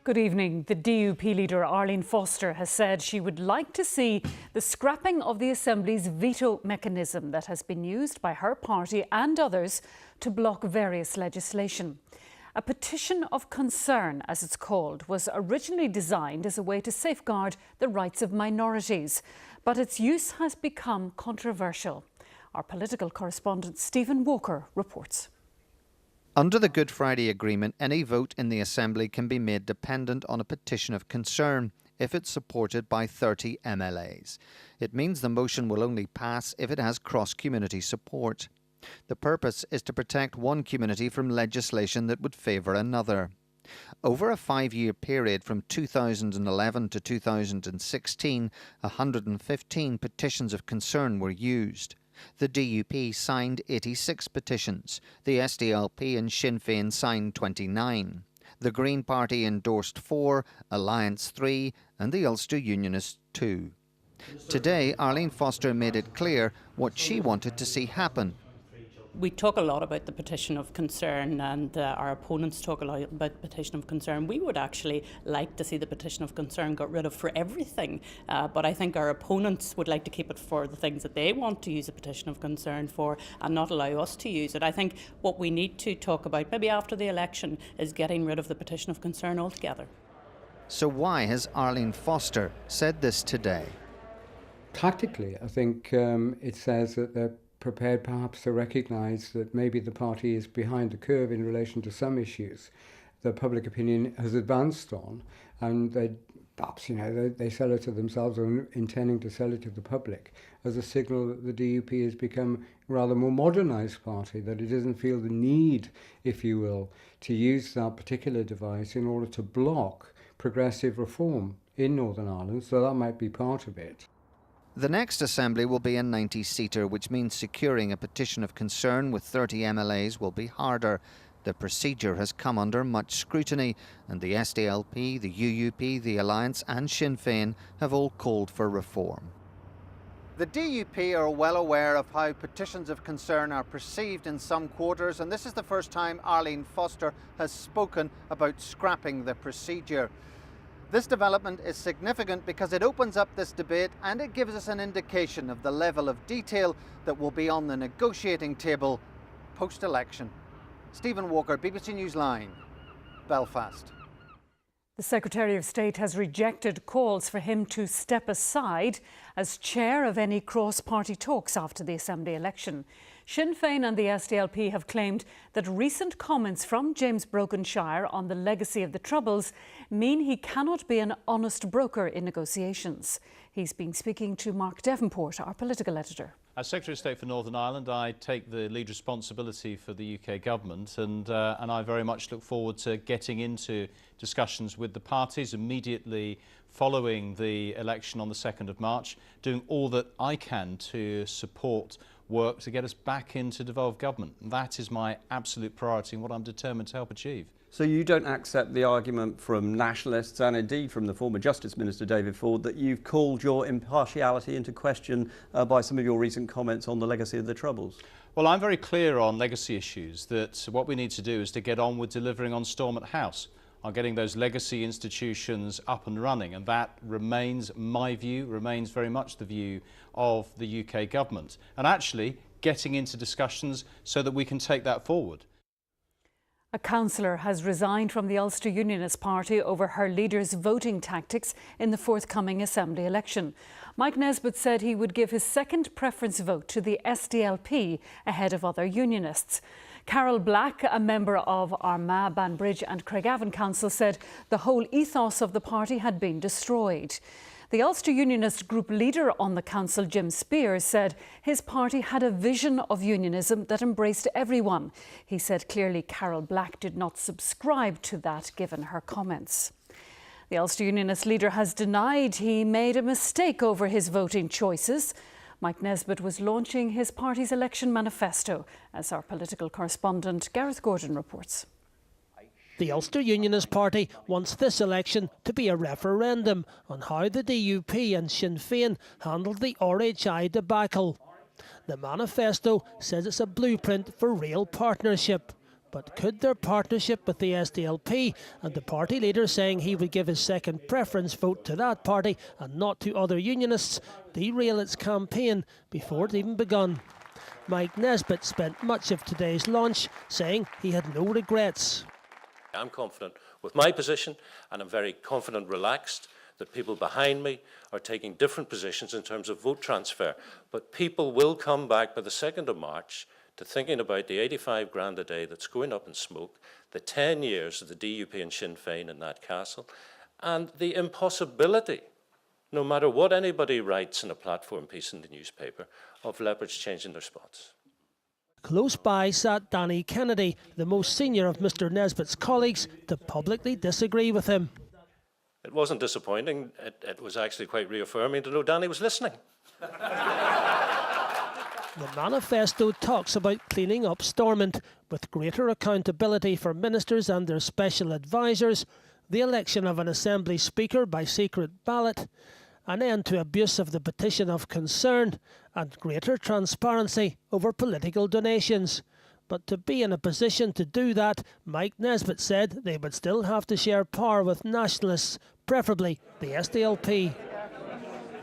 Good evening. The DUP leader Arlene Foster has said she would like to see the scrapping of the Assembly's veto mechanism that has been used by her party and others to block various legislation. A petition of concern, as it's called, was originally designed as a way to safeguard the rights of minorities, but its use has become controversial. Our political correspondent Stephen Walker reports. Under the Good Friday Agreement, any vote in the Assembly can be made dependent on a petition of concern if it's supported by 30 MLAs. It means the motion will only pass if it has cross-community support. The purpose is to protect one community from legislation that would favour another. Over a 5-year period from 2011 to 2016, 115 petitions of concern were used. The DUP signed 86 petitions. The SDLP and Sinn Féin signed 29. The Green Party endorsed 4, Alliance 3 and the Ulster Unionists 2. Today, Arlene Foster made it clear what she wanted to see happen. We talk a lot about the petition of concern, and our opponents talk a lot about the petition of concern. We would actually like to see the petition of concern got rid of for everything, but I think our opponents would like to keep it for the things that they want to use a petition of concern for and not allow us to use it. I think what we need to talk about, maybe after the election, is getting rid of the petition of concern altogether. So why has Arlene Foster said this today? Tactically, I think it says that they're prepared perhaps to recognise that maybe the party is behind the curve in relation to some issues that public opinion has advanced on, and they perhaps, they sell it to themselves or intending to sell it to the public as a signal that the DUP has become a rather more modernised party, that it doesn't feel the need, if you will, to use that particular device in order to block progressive reform in Northern Ireland, so that might be part of it. The next Assembly will be a 90-seater, which means securing a petition of concern with 30 MLAs will be harder. The procedure has come under much scrutiny, and the SDLP, the UUP, the Alliance and Sinn Féin have all called for reform. The DUP are well aware of how petitions of concern are perceived in some quarters, and this is the first time Arlene Foster has spoken about scrapping the procedure. This development is significant because it opens up this debate and it gives us an indication of the level of detail that will be on the negotiating table post-election. Stephen Walker, BBC Newsline, Belfast. The Secretary of State has rejected calls for him to step aside as chair of any cross-party talks after the Assembly election. Sinn Féin and the SDLP have claimed that recent comments from James Brokenshire on the legacy of the Troubles mean he cannot be an honest broker in negotiations. He's been speaking to Mark Devonport, our political editor. As Secretary of State for Northern Ireland, I take the lead responsibility for the UK government, and I very much look forward to getting into discussions with the parties immediately following the election on the 2nd of March, doing all that I can to support work to get us back into devolved government. That is my absolute priority and what I'm determined to help achieve. So you don't accept the argument from nationalists and indeed from the former Justice Minister David Ford that you've called your impartiality into question by some of your recent comments on the legacy of the Troubles? Well, I'm very clear on legacy issues that what we need to do is to get on with delivering on Stormont House, on getting those legacy institutions up and running, and that remains my view, remains very much the view of the UK government, and actually getting into discussions so that we can take that forward. A councillor has resigned from the Ulster Unionist Party over her leader's voting tactics in the forthcoming Assembly election. Mike Nesbitt said he would give his second preference vote to the SDLP ahead of other Unionists. Carol Black, a member of Armagh, Banbridge and Craigavon Council, said the whole ethos of the party had been destroyed. The Ulster Unionist group leader on the council, Jim Spears, said his party had a vision of unionism that embraced everyone. He said clearly Carol Black did not subscribe to that given her comments. The Ulster Unionist leader has denied he made a mistake over his voting choices. Mike Nesbitt was launching his party's election manifesto, as our political correspondent Gareth Gordon reports. The Ulster Unionist Party wants this election to be a referendum on how the DUP and Sinn Féin handled the RHI debacle. The manifesto says it's a blueprint for real partnership. But could their partnership with the SDLP and the party leader saying he would give his second preference vote to that party and not to other unionists derail its campaign before it even begun? Mike Nesbitt spent much of today's launch saying he had no regrets. I'm confident with my position, and I'm very confident, relaxed, that people behind me are taking different positions in terms of vote transfer. But people will come back by the 2nd of March to thinking about the 85 grand a day that's going up in smoke, the 10 years of the DUP and Sinn Féin in that castle, and the impossibility, no matter what anybody writes in a platform piece in the newspaper, of leopards changing their spots. Close by sat Danny Kennedy, the most senior of Mr Nesbitt's colleagues, to publicly disagree with him. It wasn't disappointing, it was actually quite reaffirming to know Danny was listening. The manifesto talks about cleaning up Stormont, with greater accountability for ministers and their special advisers, the election of an Assembly Speaker by secret ballot, an end to abuse of the petition of concern, and greater transparency over political donations. But to be in a position to do that, Mike Nesbitt said they would still have to share power with nationalists, preferably the SDLP.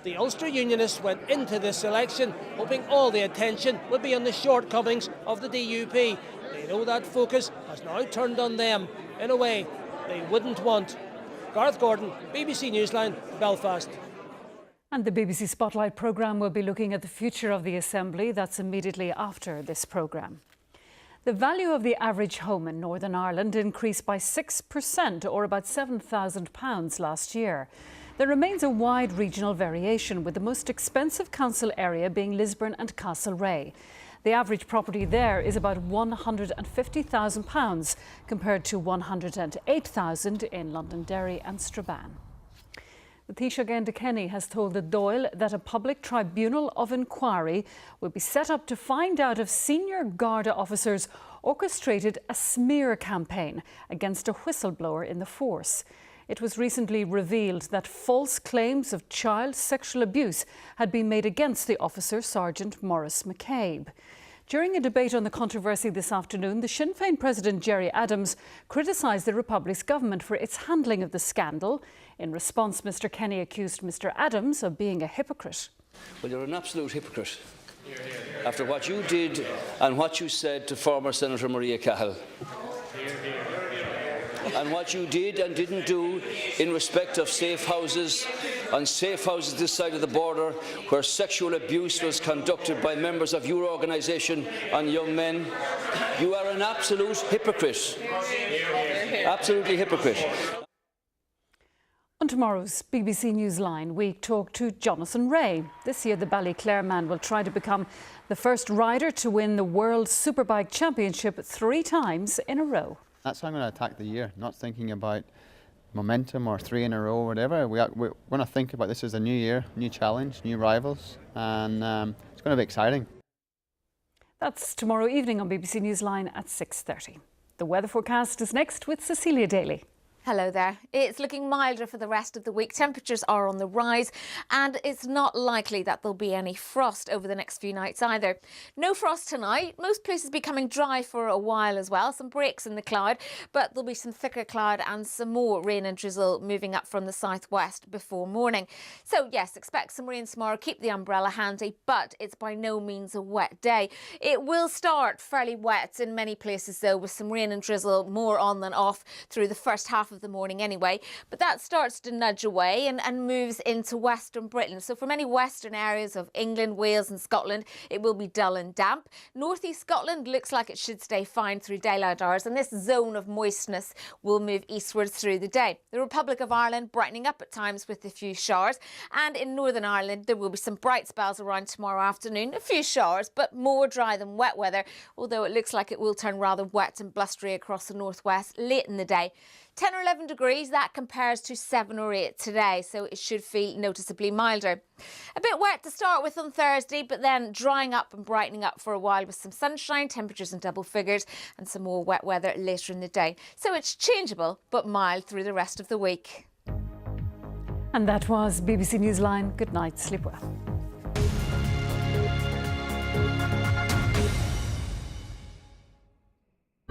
The Ulster Unionists went into this election hoping all the attention would be on the shortcomings of the DUP. They know that focus has now turned on them in a way they wouldn't want. Garth Gordon, BBC Newsline, Belfast. And the BBC Spotlight programme will be looking at the future of the Assembly. That's immediately after this programme. The value of the average home in Northern Ireland increased by 6%, or about £7,000 last year. There remains a wide regional variation, with the most expensive council area being Lisburn and Castlereagh. The average property there is about £150,000 compared to £108,000 in Londonderry and Strabane. The Taoiseach Enda Kenny has told the Dáil that a public tribunal of inquiry will be set up to find out if senior Garda officers orchestrated a smear campaign against a whistleblower in the force. It was recently revealed that false claims of child sexual abuse had been made against the officer, Sergeant Maurice McCabe. During a debate on the controversy this afternoon, the Sinn Féin President Gerry Adams criticised the Republic's government for its handling of the scandal. In response, Mr Kenny accused Mr Adams of being a hypocrite. Well, you're an absolute hypocrite after what you did and what you said to former Senator Maria Cahill. And what you did and didn't do in respect of safe houses, on safe houses this side of the border, where sexual abuse was conducted by members of your organisation on young men. You are an absolute hypocrite. Absolutely hypocrite. On tomorrow's BBC Newsline, we talk to Jonathan Ray. This year, the Ballyclare man will try to become the first rider to win the World Superbike Championship 3 times in a row. That's how I'm going to attack the year, not thinking about momentum or 3 in a row or whatever. We're going to think about this as a new year, new challenge, new rivals, and it's going to be exciting. That's tomorrow evening on BBC Newsline at 6:30. The weather forecast is next with Cecilia Daly. Hello there. It's looking milder for the rest of the week. Temperatures are on the rise and it's not likely that there'll be any frost over the next few nights either. No frost tonight. Most places becoming dry for a while as well. Some breaks in the cloud, but there'll be some thicker cloud and some more rain and drizzle moving up from the southwest before morning. So yes, expect some rain tomorrow. Keep the umbrella handy, but it's by no means a wet day. It will start fairly wet in many places though, with some rain and drizzle more on than off through the first half of the morning anyway, but that starts to nudge away and moves into western Britain. So for many western areas of England, Wales and Scotland, it will be dull and damp. Northeast Scotland looks like it should stay fine through daylight hours, and this zone of moistness will move eastwards through the day. The Republic of Ireland brightening up at times with a few showers, and in Northern Ireland there will be some bright spells around tomorrow afternoon, a few showers but more dry than wet weather, although it looks like it will turn rather wet and blustery across the northwest late in the day. 10 or 11 degrees, that compares to 7 or 8 today, so it should feel noticeably milder. A bit wet to start with on Thursday, but then drying up and brightening up for a while with some sunshine, temperatures in double figures and some more wet weather later in the day. So it's changeable but mild through the rest of the week. And that was BBC Newsline. Good night, sleep well.